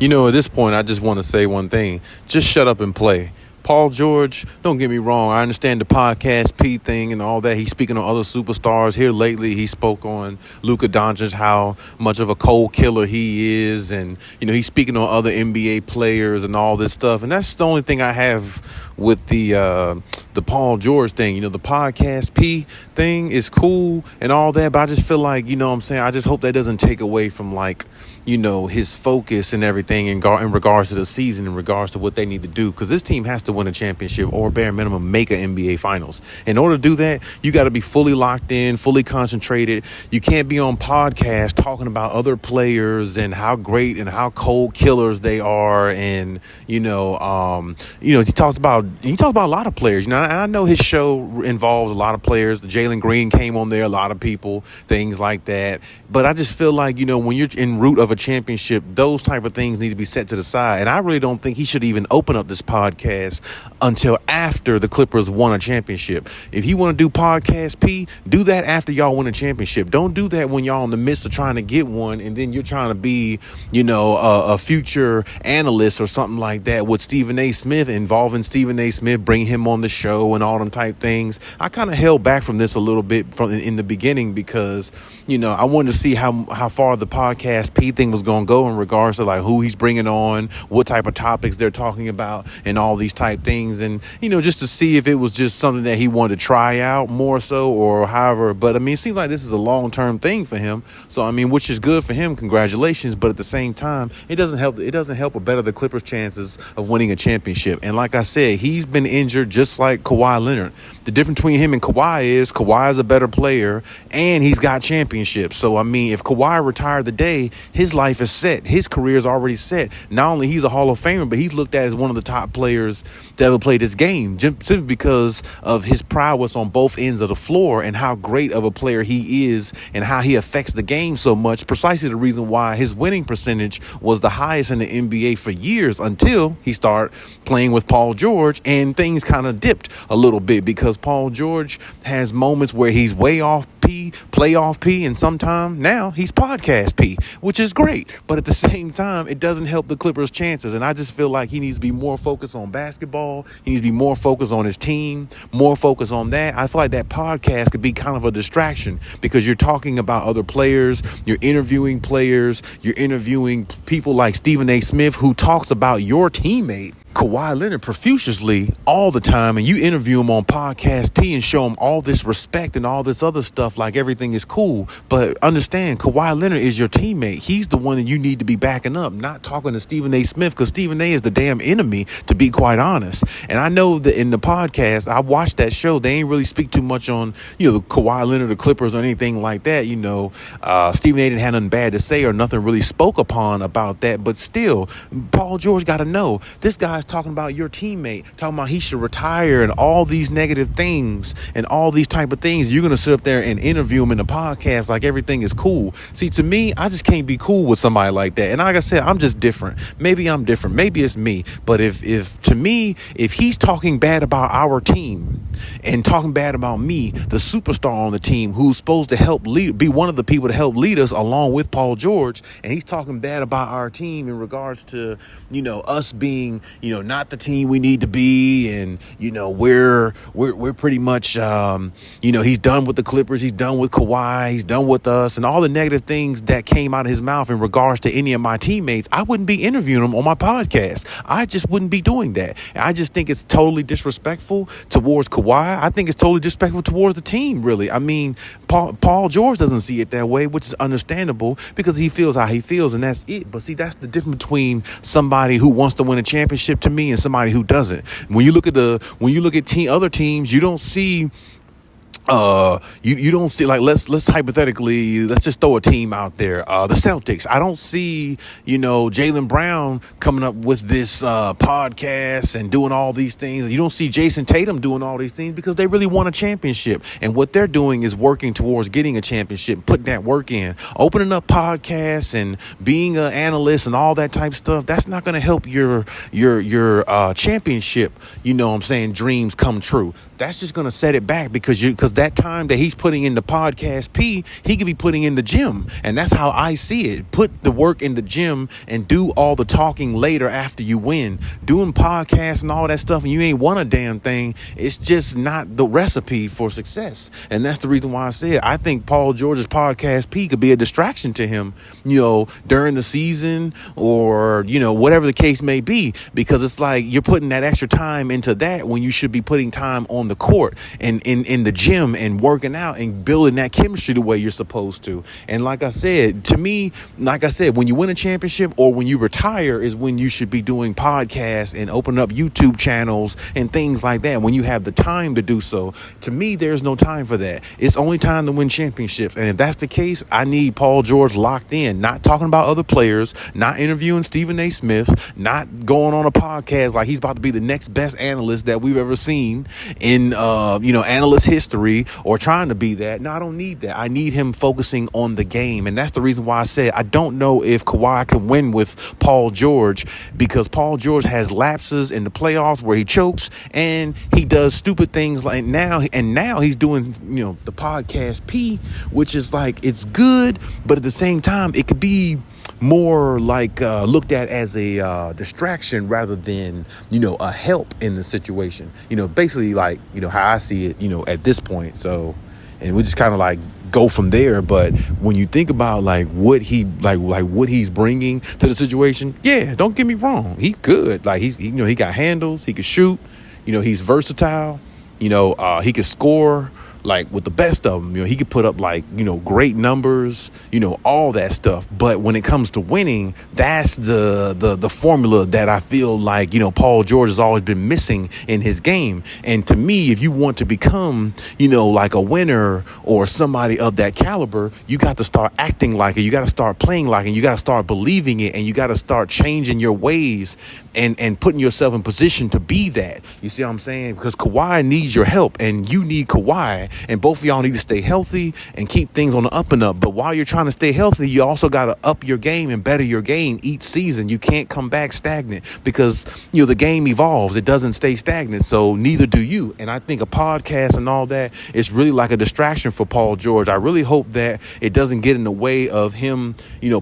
At this point, I just want to say one thing. Just shut up and play. Paul George, don't get me wrong. I understand the podcast P thing and all that. He's speaking on other superstars. Here lately, he spoke on Luka Doncic, how much of a cold killer he is. And, he's speaking on other NBA players and all this stuff. And that's the only thing I have with the Paul George thing. The podcast P thing is cool and all that. But I just feel like, I just hope that doesn't take away from, his focus and everything in regards to the season, in regards to what they need to do. Because this team has to win a championship or bare minimum make an NBA Finals. In order to do that, you got to be fully locked in, fully concentrated. You can't be on podcasts talking about other players and how great and how cold killers they are. And, he talks about a lot of players. And I know his show involves a lot of players. Jalen Green came on there, a lot of people, things like that. But I just feel like, when you're en route of a championship, those type of things need to be set to the side. And I really don't think he should even open up this podcast until after the Clippers won a championship. If you want to do podcast P, do that after y'all win a championship. Don't do that when y'all in the midst of trying to get one and then you're trying to be, a future analyst or something like that with Stephen A. Smith, involving Stephen A. Smith, bring him on the show and all them type things. I kind of held back from this a little bit in the beginning because, I wanted to see how far the podcast P thing was going to go in regards to who he's bringing on, what type of topics they're talking about and all these type things. And, just to see if it was just something that he wanted to try out more so or however. But it seems like this is a long-term thing for him. So, which is good for him. Congratulations. But at the same time, it doesn't help or better the Clippers' chances of winning a championship. And like I said, he's been injured just like Kawhi Leonard. The difference between him and Kawhi is a better player and he's got championships. So, if Kawhi retired today, his life is set. His career is already set. Not only he's a Hall of Famer, but he's looked at as one of the top players to ever play this game, simply because of his prowess on both ends of the floor and how great of a player he is and how he affects the game so much. Precisely the reason why his winning percentage was the highest in the NBA for years until he started playing with Paul George, and things kind of dipped a little bit because Paul George has moments where he's way off P, playoff P, and sometimes now he's podcast P, which is great. But at the same time, it doesn't help the Clippers' chances. And I just feel like he needs to be more focused on basketball. He needs to be more focused on his team, more focused on that. I feel like that podcast could be kind of a distraction because you're talking about other players, you're interviewing players, you're interviewing people like Stephen A. Smith, who talks about your teammate Kawhi Leonard profusely all the time, and you interview him on Podcast P and show him all this respect and all this other stuff like everything is cool. But understand, Kawhi Leonard is your teammate. He's the one that you need to be backing up, not talking to Stephen A. Smith, because Stephen A. is the damn enemy, to be quite honest. And I know that in the podcast, I watched that show, they ain't really speak too much on, Kawhi Leonard, the Clippers, or anything like that. Stephen A. didn't have nothing bad to say or nothing really spoke upon about that. But still, Paul George got to know this guy's talking about your teammate, talking about he should retire and all these negative things and all these type of things. You're going to sit up there and interview him in the podcast like everything is cool. See, to me, I just can't be cool with somebody like that. And like I said, I'm just different. Maybe I'm different. Maybe it's me. But if he's talking bad about our team and talking bad about me, the superstar on the team who's supposed to be one of the people to help lead us along with Paul George, and he's talking bad about our team in regards to, us being, not the team we need to be. And, we're pretty much, he's done with the Clippers. He's done with Kawhi. He's done with us, and all the negative things that came out of his mouth in regards to any of my teammates. I wouldn't be interviewing them on my podcast. I just wouldn't be doing that. I just think it's totally disrespectful towards Kawhi. I think it's totally disrespectful towards the team, really. Paul George doesn't see it that way, which is understandable because he feels how he feels, and that's it. But see, that's the difference between somebody who wants to win a championship to me and somebody who doesn't. When you look at other teams, you don't see you don't see, like, let's hypothetically, let's just throw a team out there, the Celtics. I don't see, Jaylen Brown coming up with this podcast and doing all these things. You don't see Jason Tatum doing all these things because they really want a championship, and what they're doing is working towards getting a championship, putting that work in, opening up podcasts and being an analyst and all that type of stuff. That's not going to help your championship, dreams come true. That's just going to set it back because because that time that he's putting in the podcast P, he could be putting in the gym. And that's how I see it. Put the work in the gym and do all the talking later after you win. Doing podcasts and all that stuff and you ain't won a damn thing, it's just not the recipe for success. And that's the reason why I said I think Paul George's podcast P could be a distraction to him, during the season or, whatever the case may be, because it's like you're putting that extra time into that when you should be putting time on the court and in the gym and working out and building that chemistry the way you're supposed to. And like I said, to me, when you win a championship or when you retire is when you should be doing podcasts and opening up YouTube channels and things like that, when you have the time to do so. To me, there's no time for that. It's only time to win championships. And if that's the case, I need Paul George locked in, not talking about other players, not interviewing Stephen A. Smith, not going on a podcast like he's about to be the next best analyst that we've ever seen in, analyst history or trying to be that. No, I don't need that. I need him focusing on the game. And that's the reason why I said I don't know if Kawhi can win with Paul George, because Paul George has lapses in the playoffs where he chokes and he does stupid things like now he's doing, the podcast P, which is like, it's good, but at the same time, it could be more like looked at as a distraction rather than, a help in the situation, basically like, how I see it, at this point. So, and we just kind of like go from there. But when you think about like what he what he's bringing to the situation, yeah, don't get me wrong, he's good. Like he got handles, he can shoot, he's versatile, he can score like with the best of them. He could put up like, great numbers, all that stuff. But when it comes to winning, that's the formula that I feel like, Paul George has always been missing in his game. And to me, if you want to become, like a winner or somebody of that caliber, you got to start acting like it. You got to start playing like it. You got to start believing it, and you got to start changing your ways and putting yourself in position to be that. You see what I'm saying? Because Kawhi needs your help and you need Kawhi. And both of y'all need to stay healthy and keep things on the up and up. But while you're trying to stay healthy, you also got to up your game and better your game each season. You can't come back stagnant because, the game evolves. It doesn't stay stagnant. So neither do you. And I think a podcast and all that is really like a distraction for Paul George. I really hope that it doesn't get in the way of him,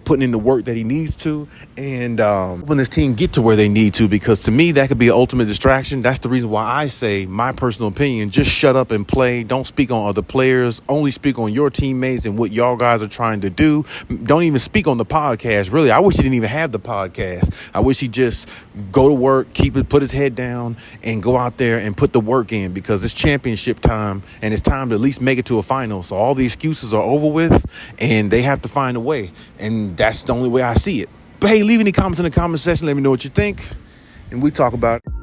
putting in the work that he needs to. And when this team get to where they need to, because to me, that could be an ultimate distraction. That's the reason why I say, my personal opinion, just shut up and play. Don't speak on other players. Only speak on your teammates and what y'all guys are trying to do. Don't even speak on the podcast. Really, I wish he didn't even have the podcast. I wish he just go to work, put his head down and go out there and put the work in, because it's championship time and it's time to at least make it to a final. So all the excuses are over with and they have to find a way. And that's the only way I see it. But hey, leave any comments in the comment section. Let me know what you think and we talk about it.